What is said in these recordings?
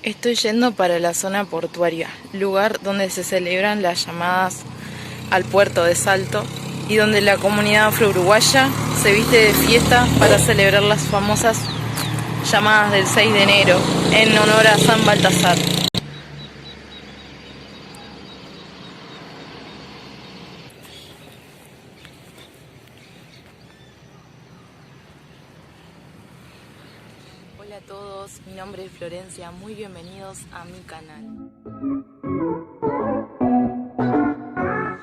Estoy yendo para la zona portuaria, lugar donde se celebran las llamadas al puerto de Salto y donde la comunidad afro-uruguaya se viste de fiesta para celebrar las famosas llamadas del 6 de enero en honor a San Baltasar. Hola a todos, mi nombre es Florencia, muy bienvenidos a mi canal.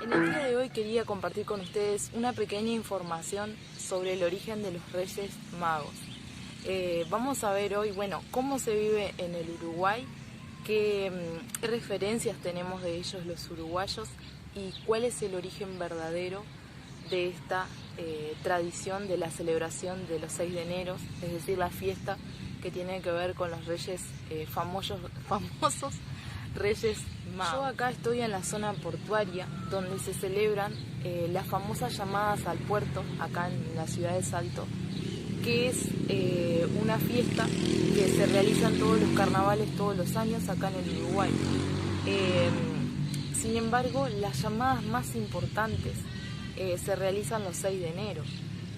En el día de hoy quería compartir con ustedes una pequeña información sobre el origen de los Reyes Magos. Vamos a ver hoy, cómo se vive en el Uruguay, qué referencias tenemos de ellos los uruguayos y cuál es el origen verdadero de esta tradición de la celebración de los 6 de enero, es decir, la fiesta que tiene que ver con los reyes famosos Reyes Magos. Yo acá estoy en la zona portuaria donde se celebran las famosas llamadas al puerto, acá en la ciudad de Salto, que es una fiesta que se realiza en todos los carnavales todos los años acá en el Uruguay. Sin embargo, las llamadas más importantes se realizan los 6 de enero.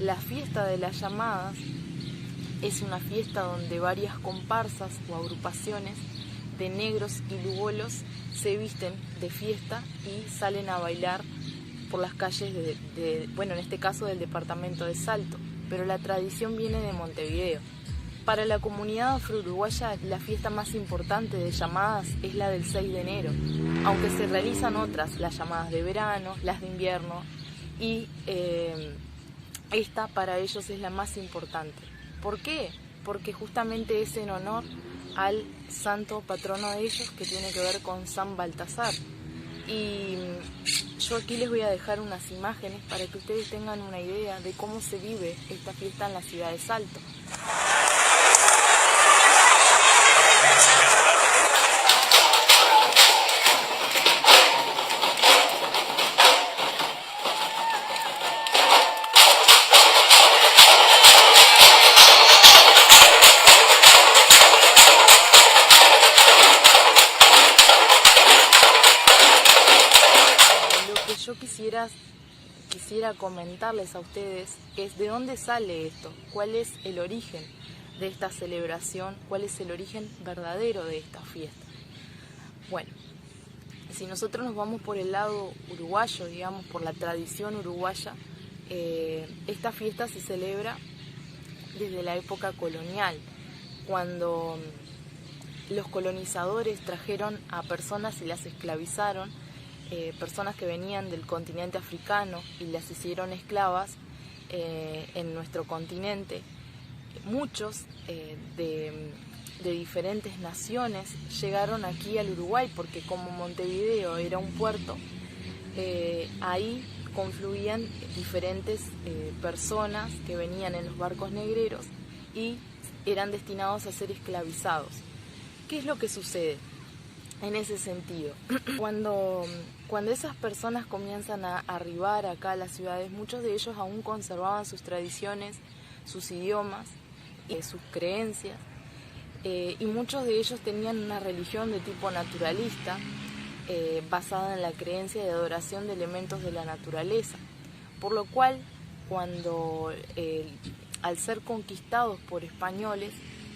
La fiesta de las llamadas es una fiesta donde varias comparsas o agrupaciones de negros y lugolos se visten de fiesta y salen a bailar por las calles en este caso del departamento de Salto, pero la tradición viene de Montevideo. Para la comunidad afro-uruguaya, la fiesta más importante de llamadas es la del 6 de enero, aunque se realizan otras, las llamadas de verano, las de invierno, y esta para ellos es la más importante. ¿Por qué? Porque justamente es en honor al santo patrono de ellos, que tiene que ver con San Baltasar. Y yo aquí les voy a dejar unas imágenes para que ustedes tengan una idea de cómo se vive esta fiesta en la ciudad de Salto. Yo quisiera comentarles a ustedes es de dónde sale esto, cuál es el origen de esta celebración, cuál es el origen verdadero de esta fiesta. Bueno, si nosotros nos vamos por el lado uruguayo, digamos, por la tradición uruguaya, esta fiesta se celebra desde la época colonial, cuando los colonizadores trajeron a personas y las esclavizaron, personas que venían del continente africano y las hicieron esclavas en nuestro continente. Muchos de diferentes naciones llegaron aquí al Uruguay porque como Montevideo era un puerto, ahí confluían diferentes personas que venían en los barcos negreros y eran destinados a ser esclavizados. ¿Qué es lo que sucede en ese sentido? Cuando esas personas comienzan a arribar acá a las ciudades, muchos de ellos aún conservaban sus tradiciones, sus idiomas, sus creencias, y muchos de ellos tenían una religión de tipo naturalista, basada en la creencia de adoración de elementos de la naturaleza, por lo cual al ser conquistados por españoles,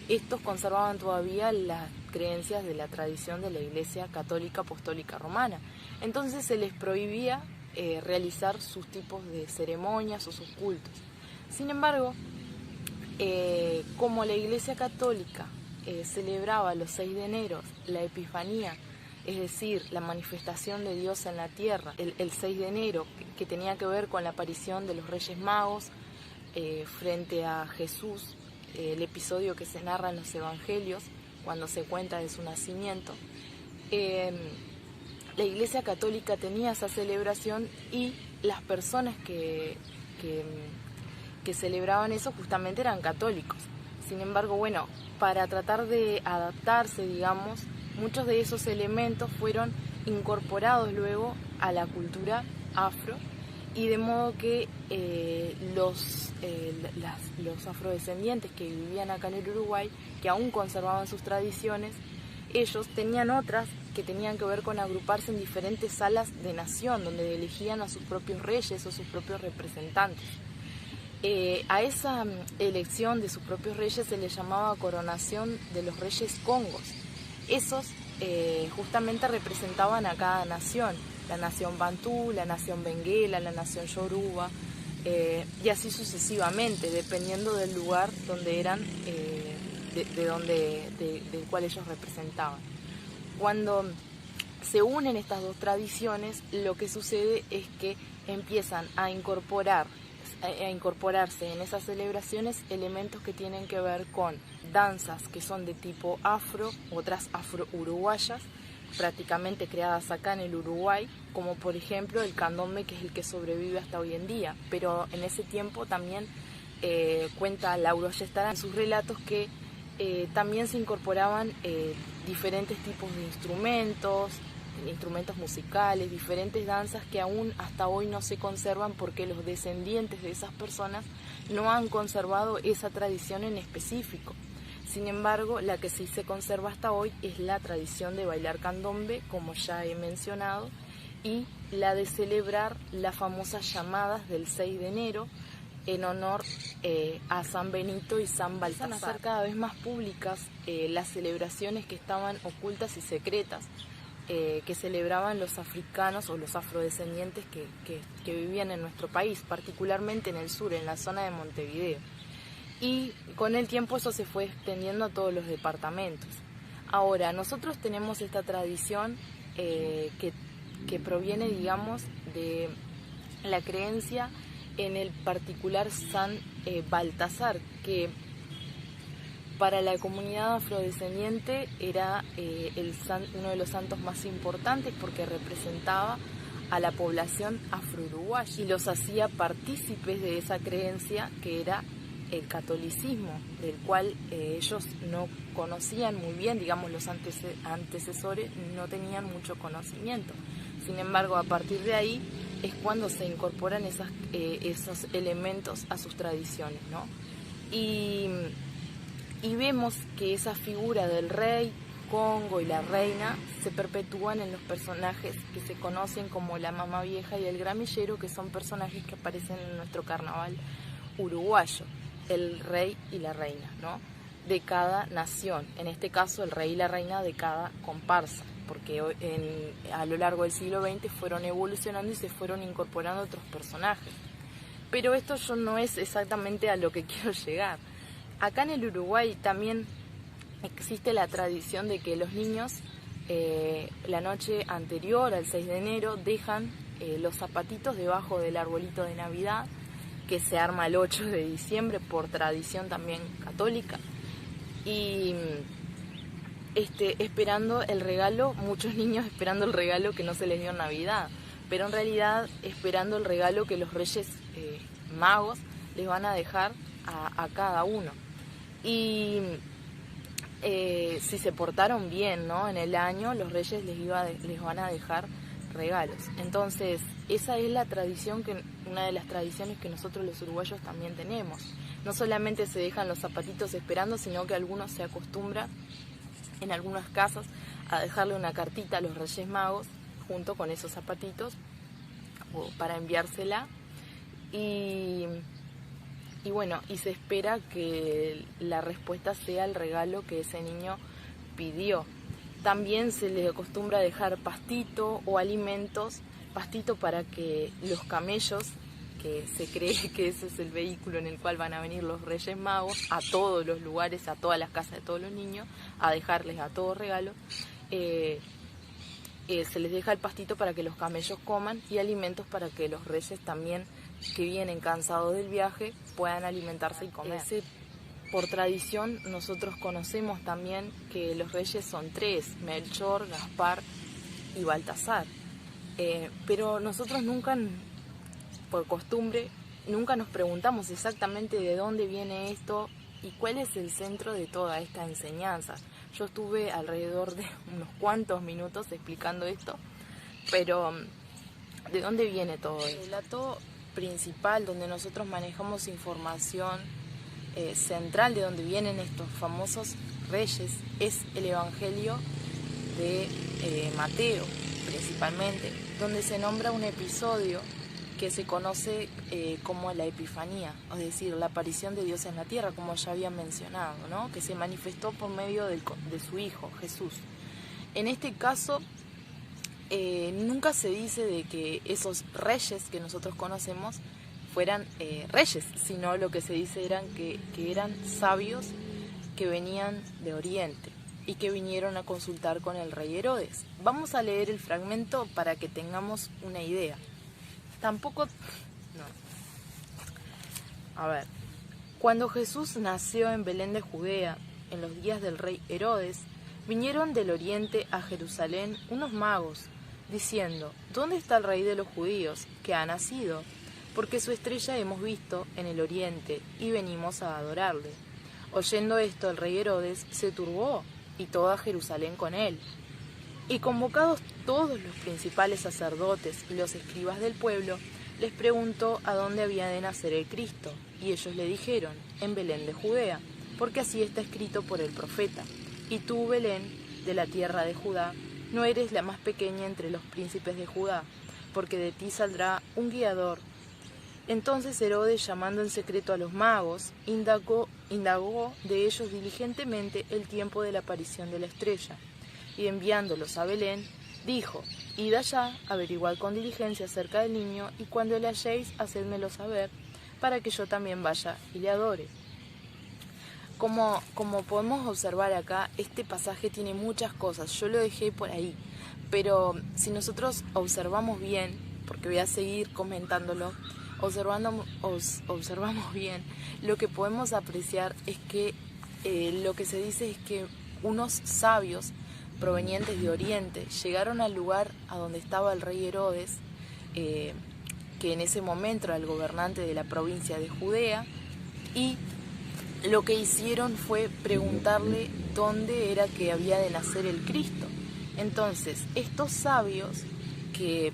estos conservaban todavía las creencias de la tradición de la Iglesia Católica Apostólica Romana. Entonces se les prohibía realizar sus tipos de ceremonias o sus cultos. Sin embargo, como la Iglesia Católica celebraba los 6 de enero la Epifanía, es decir, la manifestación de Dios en la tierra, el 6 de enero, que tenía que ver con la aparición de los Reyes Magos frente a Jesús, el episodio que se narra en los Evangelios, cuando se cuenta de su nacimiento, la Iglesia Católica tenía esa celebración y las personas que celebraban eso justamente eran católicos. Sin embargo, para tratar de adaptarse, digamos, muchos de esos elementos fueron incorporados luego a la cultura afro, y de modo que los afrodescendientes que vivían acá en el Uruguay, que aún conservaban sus tradiciones, ellos tenían otras que tenían que ver con agruparse en diferentes salas de nación, donde elegían a sus propios reyes o sus propios representantes. A esa elección de sus propios reyes se le llamaba coronación de los reyes congos. Esos justamente representaban a cada nación, la nación bantú, la nación benguela, la nación yoruba, y así sucesivamente, dependiendo del lugar donde eran, del cual ellos representaban. Cuando se unen estas dos tradiciones, lo que sucede es que empiezan a incorporarse en esas celebraciones elementos que tienen que ver con danzas que son de tipo afro, otras afro-uruguayas, prácticamente creadas acá en el Uruguay, como por ejemplo el candombe, que es el que sobrevive hasta hoy en día, pero en ese tiempo también cuenta Lauro Ayestarán en sus relatos que también se incorporaban diferentes tipos de instrumentos musicales, diferentes danzas que aún hasta hoy no se conservan porque los descendientes de esas personas no han conservado esa tradición en específico. Sin embargo, la que sí se conserva hasta hoy es la tradición de bailar candombe, como ya he mencionado, y la de celebrar las famosas llamadas del 6 de enero en honor a San Benito y San Baltasar. Empiezan a ser cada vez más públicas las celebraciones que estaban ocultas y secretas, que celebraban los africanos o los afrodescendientes que vivían en nuestro país, particularmente en el sur, en la zona de Montevideo. Y con el tiempo eso se fue extendiendo a todos los departamentos. Ahora, nosotros tenemos esta tradición que proviene, digamos, de la creencia en el particular San Baltasar, que para la comunidad afrodescendiente era uno de los santos más importantes porque representaba a la población afro-uruguaya y los hacía partícipes de esa creencia que era el catolicismo, del cual ellos no conocían muy bien, digamos los antecesores no tenían mucho conocimiento. Sin embargo, a partir de ahí es cuando se incorporan esos elementos a sus tradiciones, ¿no? Y vemos que esa figura del rey Congo y la reina se perpetúan en los personajes que se conocen como la Mamá Vieja y el Gramillero, que son personajes que aparecen en nuestro carnaval uruguayo, el rey y la reina, ¿no? De cada nación, en este caso el rey y la reina de cada comparsa, porque a lo largo del siglo XX fueron evolucionando y se fueron incorporando otros personajes. Pero esto no es exactamente a lo que quiero llegar. Acá en el Uruguay también existe la tradición de que los niños la noche anterior al 6 de enero dejan los zapatitos debajo del arbolito de Navidad, que se arma el 8 de diciembre por tradición también católica, y esperando el regalo, muchos niños esperando el regalo que no se les dio en Navidad, pero en realidad esperando el regalo que los Reyes Magos les van a dejar a cada uno. Y si se portaron bien, ¿no?, en el año, los Reyes les van a dejar regalos. Entonces, esa es la tradición, una de las tradiciones que nosotros los uruguayos también tenemos. No solamente se dejan los zapatitos esperando, sino que algunos se acostumbran en algunas casas a dejarle una cartita a los Reyes Magos junto con esos zapatitos para enviársela. Y bueno, y se espera que la respuesta sea el regalo que ese niño pidió. También se les acostumbra dejar pastito o alimentos, pastito para que los camellos, que se cree que ese es el vehículo en el cual van a venir los Reyes Magos a todos los lugares, a todas las casas de todos los niños, a dejarles a todos regalos, se les deja el pastito para que los camellos coman y alimentos para que los reyes también, que vienen cansados del viaje, puedan alimentarse y comer. Por tradición nosotros conocemos también que los reyes son 3, Melchor, Gaspar y Baltasar, pero nosotros nunca, por costumbre, nunca nos preguntamos exactamente de dónde viene esto y cuál es el centro de toda esta enseñanza. Yo estuve alrededor de unos cuantos minutos explicando esto, pero ¿de dónde viene todo esto? El relato principal donde nosotros manejamos información central de donde vienen estos famosos reyes es el Evangelio de Mateo, principalmente, donde se nombra un episodio que se conoce como la Epifanía, es decir, la aparición de Dios en la tierra, como ya había mencionado, ¿no? Que se manifestó por medio de su Hijo, Jesús. En este caso, nunca se dice de que esos reyes que nosotros conocemos fueran reyes, sino lo que se dice eran que eran sabios que venían de Oriente y que vinieron a consultar con el rey Herodes. Vamos a leer el fragmento para que tengamos una idea. Tampoco... no. A ver. Cuando Jesús nació en Belén de Judea, en los días del rey Herodes, vinieron del oriente a Jerusalén unos magos, diciendo: ¿Dónde está el rey de los judíos, que ha nacido? Porque su estrella hemos visto en el oriente y venimos a adorarle. Oyendo esto, el rey Herodes se turbó, y toda Jerusalén con él. Y convocados todos los principales sacerdotes y los escribas del pueblo, les preguntó a dónde había de nacer el Cristo. Y ellos le dijeron: en Belén de Judea, porque así está escrito por el profeta: y tú, Belén, de la tierra de Judá, no eres la más pequeña entre los príncipes de Judá, porque de ti saldrá un guiador. Entonces Herodes, llamando en secreto a los magos, indagó de ellos diligentemente el tiempo de la aparición de la estrella, y enviándolos a Belén, dijo: Id allá, averiguad con diligencia acerca del niño, y cuando le halléis, hacedmelo saber, para que yo también vaya y le adore. Como podemos observar acá, este pasaje tiene muchas cosas. Yo lo dejé por ahí, pero si nosotros observamos bien, porque voy a seguir comentándolo, observamos bien, lo que podemos apreciar es que lo que se dice es que unos sabios provenientes de Oriente llegaron al lugar a donde estaba el rey Herodes, que en ese momento era el gobernante de la provincia de Judea, y lo que hicieron fue preguntarle dónde era que había de nacer el Cristo. Entonces, estos sabios, que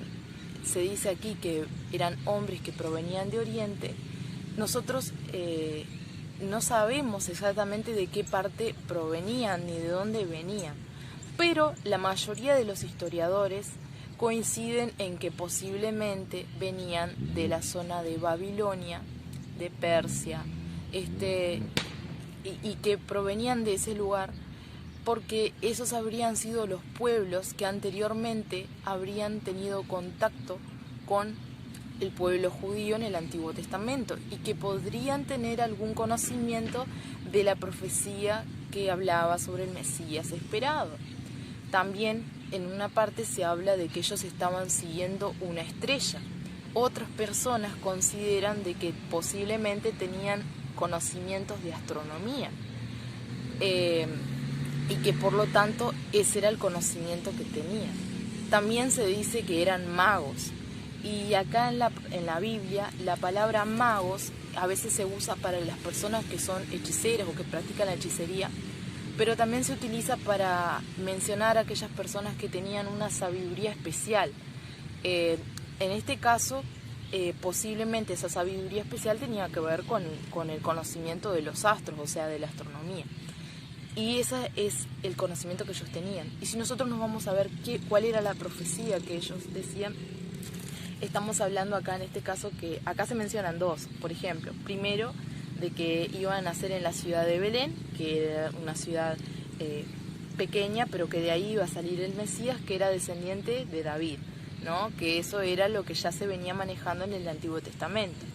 se dice aquí que eran hombres que provenían de Oriente, nosotros no sabemos exactamente de qué parte provenían ni de dónde venían, pero la mayoría de los historiadores coinciden en que posiblemente venían de la zona de Babilonia, de Persia, y que provenían de ese lugar porque esos habrían sido los pueblos que anteriormente habrían tenido contacto con el pueblo judío en el Antiguo Testamento y que podrían tener algún conocimiento de la profecía que hablaba sobre el Mesías esperado. También en una parte se habla de que ellos estaban siguiendo una estrella. Otras personas consideran de que posiblemente tenían conocimientos de astronomía y que por lo tanto ese era el conocimiento que tenían. También se dice que eran magos, y acá en la Biblia la palabra magos a veces se usa para las personas que son hechiceras o que practican la hechicería, pero también se utiliza para mencionar a aquellas personas que tenían una sabiduría especial. En este caso, posiblemente esa sabiduría especial tenía que ver con el conocimiento de los astros, o sea, de la astronomía. Y ese es el conocimiento que ellos tenían. Y si nosotros nos vamos a ver cuál era la profecía que ellos decían, estamos hablando acá en este caso que acá se mencionan dos. Por ejemplo, primero, de que iban a nacer en la ciudad de Belén, que era una ciudad pequeña, pero que de ahí iba a salir el Mesías, que era descendiente de David, ¿no? Que eso era lo que ya se venía manejando en el Antiguo Testamento.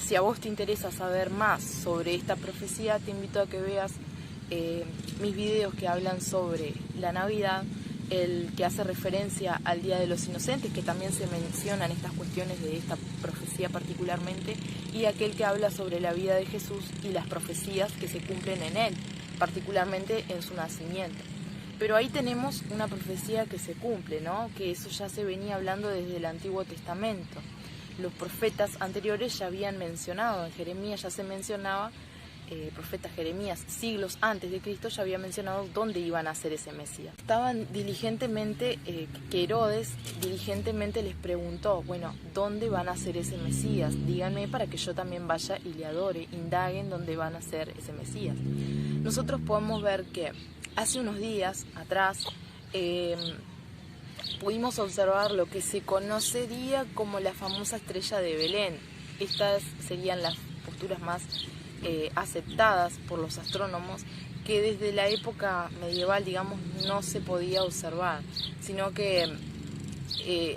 Si a vos te interesa saber más sobre esta profecía, te invito a que veas mis videos que hablan sobre la Navidad, el que hace referencia al Día de los Inocentes, que también se mencionan estas cuestiones de esta profecía particularmente, y aquel que habla sobre la vida de Jesús y las profecías que se cumplen en él, particularmente en su nacimiento. Pero ahí tenemos una profecía que se cumple, ¿no? Que eso ya se venía hablando desde el Antiguo Testamento. Los profetas anteriores ya habían mencionado, en Jeremías ya se mencionaba profeta Jeremías, siglos antes de Cristo, ya había mencionado dónde iban a hacer ese Mesías. Estaban diligentemente, que Herodes diligentemente les preguntó, bueno, ¿dónde van a hacer ese Mesías? Díganme para que yo también vaya y le adore, indaguen dónde van a hacer ese Mesías. Nosotros podemos ver que hace unos días atrás pudimos observar lo que se conocería como la famosa estrella de Belén. Estas serían las posturas más aceptadas por los astrónomos, que desde la época medieval, digamos, no se podía observar, sino que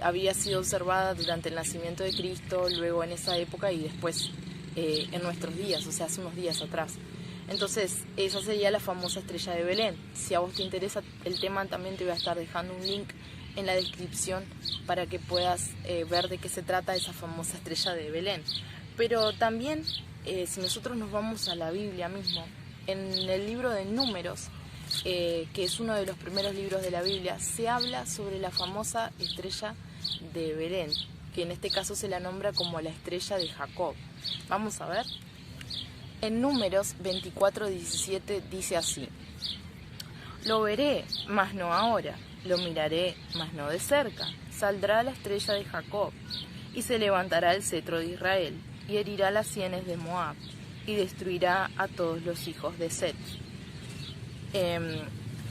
había sido observada durante el nacimiento de Cristo, luego en esa época y después en nuestros días, o sea, hace unos días atrás. Entonces, esa sería la famosa estrella de Belén. Si a vos te interesa el tema, también te voy a estar dejando un link en la descripción para que puedas ver de qué se trata esa famosa estrella de Belén. Pero también, si nosotros nos vamos a la Biblia mismo, en el libro de Números, que es uno de los primeros libros de la Biblia, se habla sobre la famosa estrella de Belén, que en este caso se la nombra como la estrella de Jacob. Vamos a ver. En Números 24:17 dice así: lo veré, mas no ahora, lo miraré, mas no de cerca. Saldrá la estrella de Jacob, y se levantará el cetro de Israel, y herirá las sienes de Moab, y destruirá a todos los hijos de Set.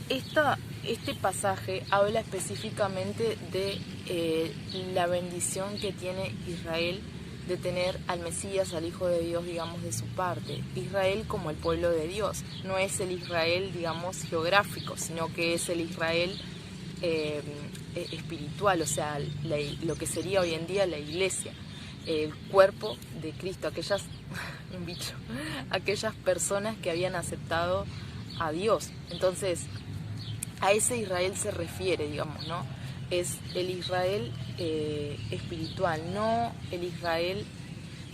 Este pasaje habla específicamente de la bendición que tiene Israel de tener al Mesías, al Hijo de Dios, digamos, de su parte. Israel como el pueblo de Dios, no es el Israel, digamos, geográfico, sino que es el Israel espiritual, o sea, lo que sería hoy en día la iglesia, el cuerpo de Cristo, aquellas personas que habían aceptado a Dios. Entonces, a ese Israel se refiere, digamos, ¿no? Es el Israel espiritual, no el Israel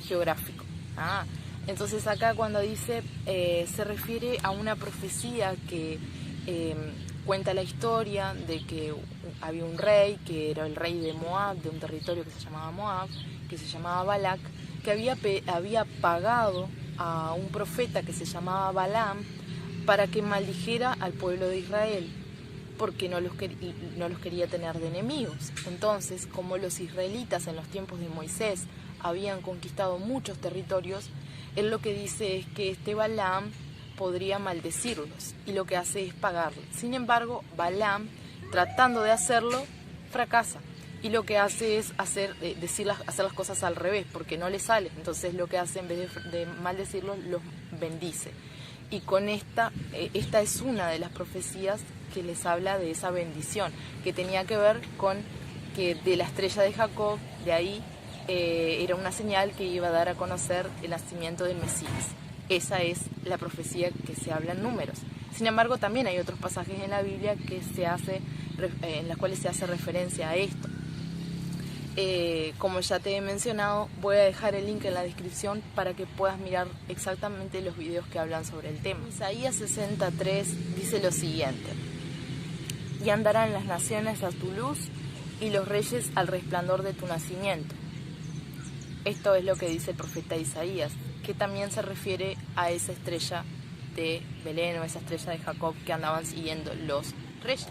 geográfico. Entonces acá cuando dice, se refiere a una profecía que cuenta la historia de que había un rey, que era el rey de Moab, de un territorio que se llamaba Moab, que se llamaba Balac, que había pagado a un profeta que se llamaba Balaam para que maldijera al pueblo de Israel, porque no los quería tener de enemigos. Entonces, como los israelitas en los tiempos de Moisés habían conquistado muchos territorios, él lo que dice es que este Balaam podría maldecirlos, y lo que hace es pagarle. Sin embargo, Balaam, tratando de hacerlo, fracasa, y lo que hace es hacer las cosas al revés, porque no le sale. Entonces lo que hace, en vez de maldecirlos, los bendice. Y con esta es una de las profecías que les habla de esa bendición, que tenía que ver con que de la estrella de Jacob, de ahí era una señal que iba a dar a conocer el nacimiento del Mesías. Esa es la profecía que se habla en Números. Sin embargo, también hay otros pasajes en la Biblia en las cuales se hace referencia a esto. Como ya te he mencionado, voy a dejar el link en la descripción para que puedas mirar exactamente los videos que hablan sobre el tema. Isaías 63 dice lo siguiente: y andarán las naciones a tu luz, y los reyes al resplandor de tu nacimiento. Esto es lo que dice el profeta Isaías, que también se refiere a esa estrella de Belén o esa estrella de Jacob que andaban siguiendo los reyes.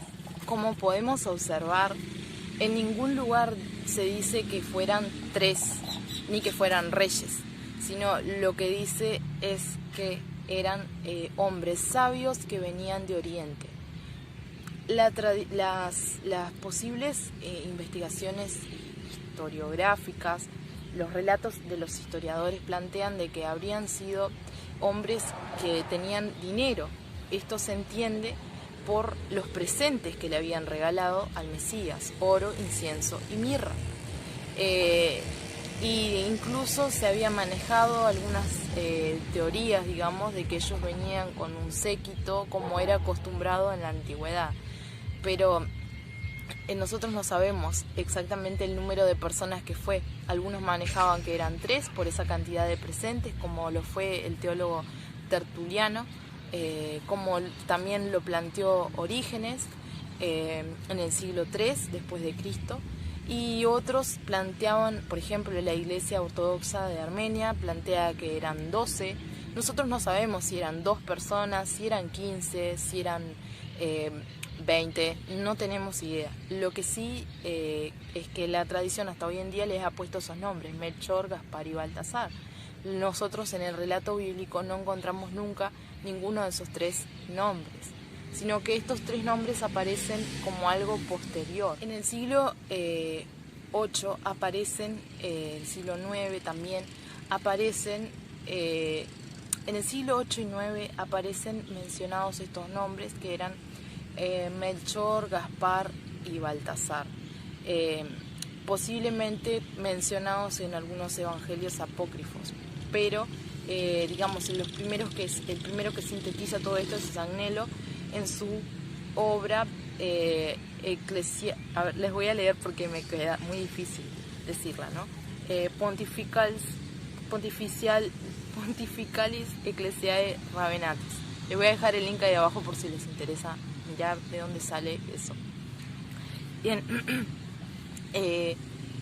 Como podemos observar, en ningún lugar se dice que fueran tres, ni que fueran reyes, sino lo que dice es que eran hombres sabios que venían de Oriente. Las posibles investigaciones historiográficas, los relatos de los historiadores plantean de que habrían sido hombres que tenían dinero. Esto se entiende por los presentes que le habían regalado al Mesías: oro, incienso y mirra. Y incluso se había manejado algunas teorías, digamos, de que ellos venían con un séquito, como era acostumbrado en la antigüedad. Pero nosotros no sabemos exactamente el número de personas que fue. Algunos manejaban que eran 3 por esa cantidad de presentes, como lo fue el teólogo Tertuliano, como también lo planteó Orígenes en el siglo III después de Cristo. Y otros planteaban, por ejemplo, la Iglesia Ortodoxa de Armenia plantea que eran 12. Nosotros no sabemos si eran 2 personas, si eran 15, si eran 20, no tenemos idea. Lo que sí es que la tradición hasta hoy en día les ha puesto esos nombres, Melchor, Gaspar y Baltasar. Nosotros en el relato bíblico no encontramos nunca ninguno de esos 3 nombres, sino que estos 3 nombres aparecen como algo posterior. En el siglo VIII aparecen, el siglo IX también aparecen, en el siglo VIII y IX aparecen mencionados estos nombres que eran Melchor, Gaspar y Baltasar, posiblemente mencionados en algunos evangelios apócrifos, pero digamos el primero que sintetiza todo esto es Agnello en su obra a ver, les voy a leer porque me queda muy difícil decirla, ¿no? Pontificalis Ecclesiae Ravenatis. Les voy a dejar el link ahí abajo por si les interesa mirar de dónde sale eso. Bien,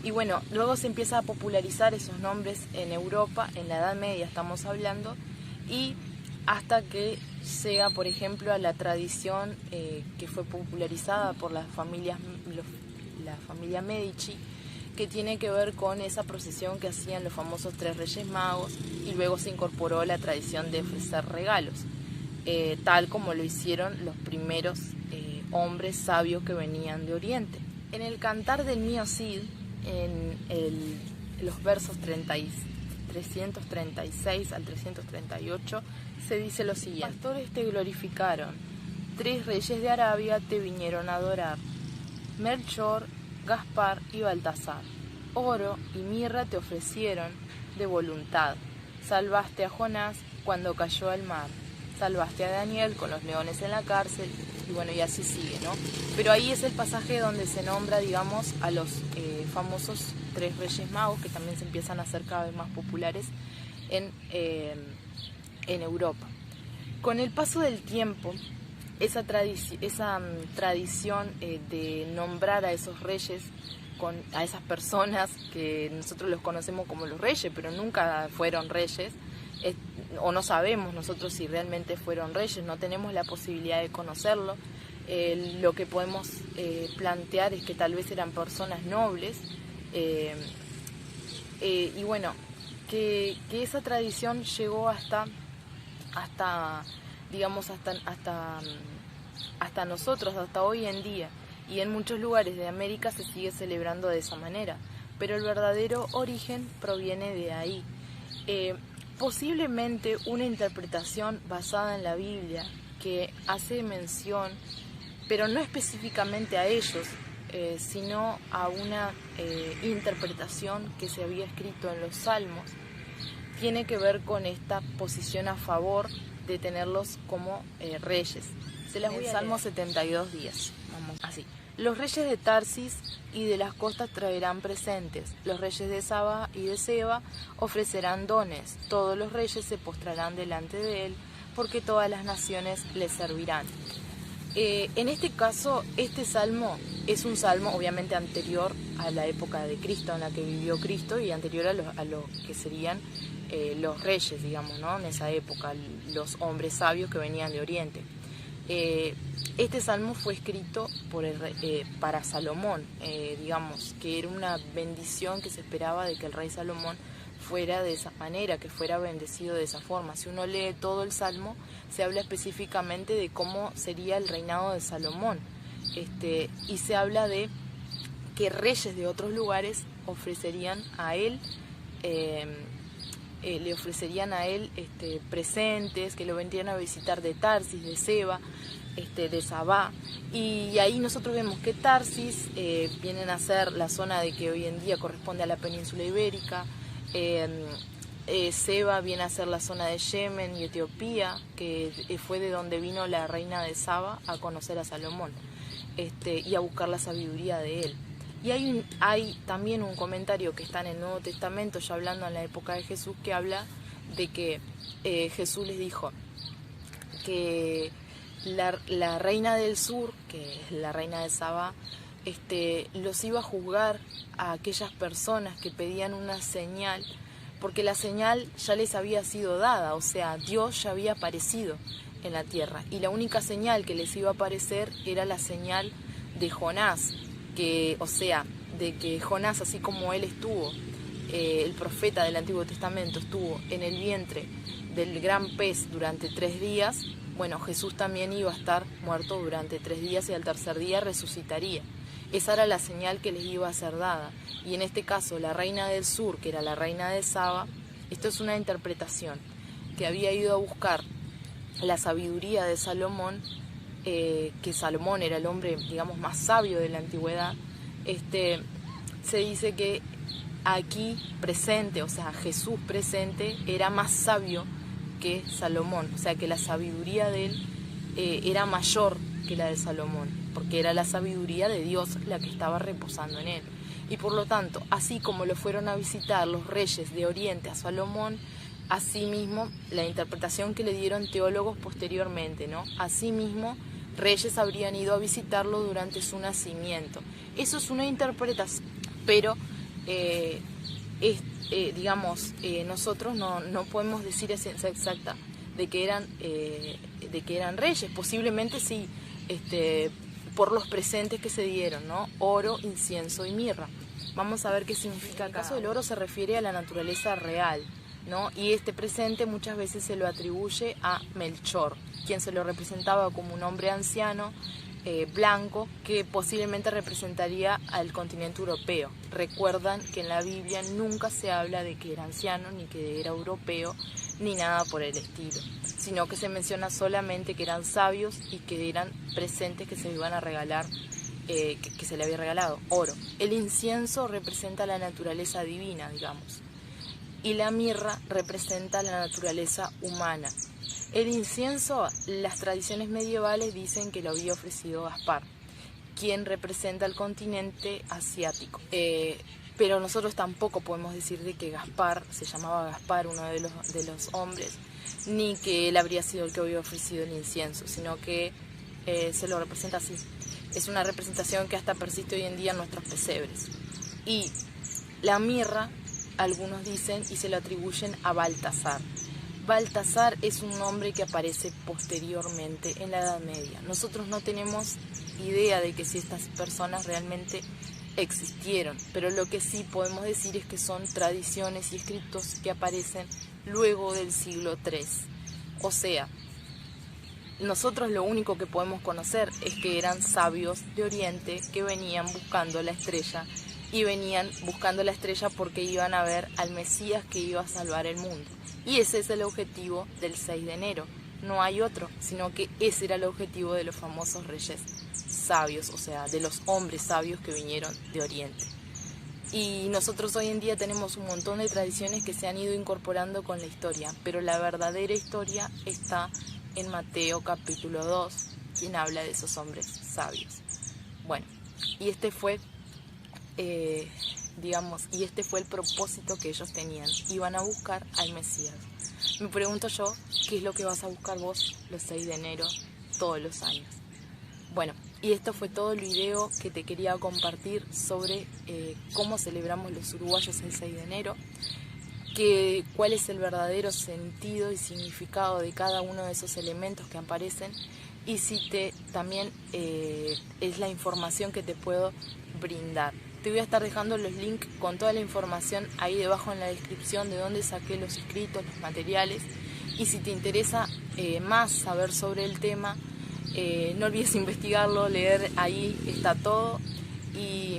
y bueno, luego se empieza a popularizar esos nombres en Europa, en la Edad Media estamos hablando, y hasta que llega, por ejemplo, a la tradición que fue popularizada por la familia Medici, que tiene que ver con esa procesión que hacían los famosos 3 Reyes Magos, y luego se incorporó la tradición de ofrecer regalos, tal como lo hicieron los primeros hombres sabios que venían de Oriente. En el Cantar del Mío Cid, en los versos 336 al 338, se dice lo siguiente: pastores te glorificaron, 3 reyes de Arabia te vinieron a adorar, Melchor, Gaspar y Baltasar. Oro y mirra te ofrecieron de voluntad. Salvaste a Jonás cuando cayó al mar. Salvaste a Daniel con los leones en la cárcel. Y bueno, y así sigue, ¿no? Pero ahí es el pasaje donde se nombra, digamos, a los famosos 3 Reyes Magos, que también se empiezan a hacer cada vez más populares en Europa. Con el paso del tiempo, esa tradición de nombrar a esos reyes, a esas personas que nosotros los conocemos como los reyes, pero nunca fueron reyes, o no sabemos nosotros si realmente fueron reyes, no tenemos la posibilidad de conocerlo. Lo que podemos plantear es que tal vez eran personas nobles, y bueno, que esa tradición llegó hasta nosotros, hasta hoy en día, y en muchos lugares de América se sigue celebrando de esa manera, pero el verdadero origen proviene de ahí. Posiblemente una interpretación basada en la Biblia que hace mención, pero no específicamente a ellos, sino a una interpretación que se había escrito en los Salmos, tiene que ver con esta posición a favor de tenerlos como reyes. Se las voy a Salmo 72 días. Vamos así. Los reyes de Tarsis y de las costas traerán presentes. Los reyes de Saba y de Seba ofrecerán dones. Todos los reyes se postrarán delante de él, porque todas las naciones le servirán. En este caso, este salmo es un salmo obviamente anterior a la época de Cristo, en la que vivió Cristo, y anterior a lo que serían los reyes, digamos, ¿no? En esa época, los hombres sabios que venían de Oriente. Este salmo fue escrito para Salomón, digamos, que era una bendición que se esperaba de que el rey Salomón fuera de esa manera, que fuera bendecido de esa forma. Si uno lee todo el salmo, se habla específicamente de cómo sería el reinado de Salomón, y se habla de que reyes de otros lugares ofrecerían a él, le ofrecerían a él presentes, que lo vendrían a visitar de Tarsis, de Seba, de Sabá, y ahí nosotros vemos que Tarsis vienen a ser la zona de que hoy en día corresponde a la península ibérica, Seba viene a ser la zona de Yemen y Etiopía, que fue de donde vino la reina de Saba a conocer a Salomón, y a buscar la sabiduría de él. Y hay también un comentario que está en el Nuevo Testamento, ya hablando en la época de Jesús, que habla de que Jesús les dijo que la reina del sur, que es la reina de Sabá, los iba a juzgar a aquellas personas que pedían una señal, porque la señal ya les había sido dada, o sea, Dios ya había aparecido en la tierra, y la única señal que les iba a aparecer era la señal de Jonás, o sea, de que Jonás, así como él estuvo, el profeta del Antiguo Testamento estuvo en el vientre del gran pez durante 3 días, bueno, Jesús también iba a estar muerto durante 3 días y al tercer día resucitaría. Esa era la señal que les iba a ser dada. Y en este caso, la reina del sur, que era la reina de Saba, esto es una interpretación, que había ido a buscar la sabiduría de Salomón, que Salomón era el hombre, digamos, más sabio de la antigüedad. Se dice que aquí presente, o sea, Jesús presente, era más sabio que Salomón, o sea, que la sabiduría de él era mayor que la de Salomón, porque era la sabiduría de Dios la que estaba reposando en él. Y por lo tanto, así como lo fueron a visitar los reyes de Oriente a Salomón, asimismo, la interpretación que le dieron teólogos posteriormente, ¿no? Asimismo, reyes habrían ido a visitarlo durante su nacimiento. Eso es una interpretación, pero nosotros no podemos decir a ciencia exacta de que eran reyes. Posiblemente sí, por los presentes que se dieron, ¿no? Oro, incienso y mirra. Vamos a ver qué significa acá. En el caso del oro se refiere a la naturaleza real, ¿no? Y este presente muchas veces se lo atribuye a Melchor, quien se lo representaba como un hombre anciano, blanco, que posiblemente representaría al continente europeo. Recuerdan que en la Biblia nunca se habla de que era anciano, ni que era europeo, ni nada por el estilo, sino que se menciona solamente que eran sabios y que eran presentes que se iban a regalar, que se le había regalado oro. El incienso representa la naturaleza divina, digamos, y la mirra representa la naturaleza humana. El incienso, las tradiciones medievales dicen que lo había ofrecido Gaspar, quien representa el continente asiático. Pero nosotros tampoco podemos decir de que Gaspar, se llamaba Gaspar, uno de los hombres, ni que él habría sido el que había ofrecido el incienso, sino que se lo representa así. Es una representación que hasta persiste hoy en día en nuestros pesebres. Y la mirra, algunos dicen, y se lo atribuyen a Baltasar. Baltasar es un nombre que aparece posteriormente en la Edad Media. Nosotros no tenemos idea de que si estas personas realmente existieron, pero lo que sí podemos decir es que son tradiciones y escritos que aparecen luego del siglo III. O sea, nosotros lo único que podemos conocer es que eran sabios de Oriente que venían buscando la estrella, y venían buscando la estrella porque iban a ver al Mesías que iba a salvar el mundo. Y ese es el objetivo del 6 de enero. No hay otro, sino que ese era el objetivo de los famosos reyes sabios, o sea, de los hombres sabios que vinieron de Oriente. Y nosotros hoy en día tenemos un montón de tradiciones que se han ido incorporando con la historia, pero la verdadera historia está en Mateo capítulo 2, quien habla de esos hombres sabios. Bueno, y este fue el propósito que ellos tenían. Iban a buscar al Mesías. Me pregunto yo, ¿qué es lo que vas a buscar vos los 6 de enero todos los años? Bueno, y esto fue todo el video que te quería compartir sobre cómo celebramos los uruguayos el 6 de enero, cuál es el verdadero sentido y significado de cada uno de esos elementos que aparecen, y si también es la información que te puedo brindar. Te voy a estar dejando los links con toda la información ahí debajo en la descripción de dónde saqué los escritos, los materiales, y si te interesa más saber sobre el tema, no olvides investigarlo, leer, ahí está todo. Y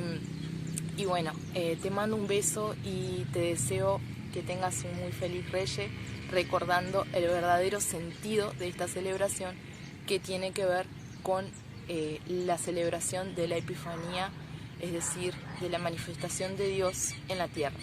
bueno, te mando un beso y te deseo que tengas un muy feliz Reyes, recordando el verdadero sentido de esta celebración, que tiene que ver con la celebración de la Epifanía, es decir, de la manifestación de Dios en la tierra.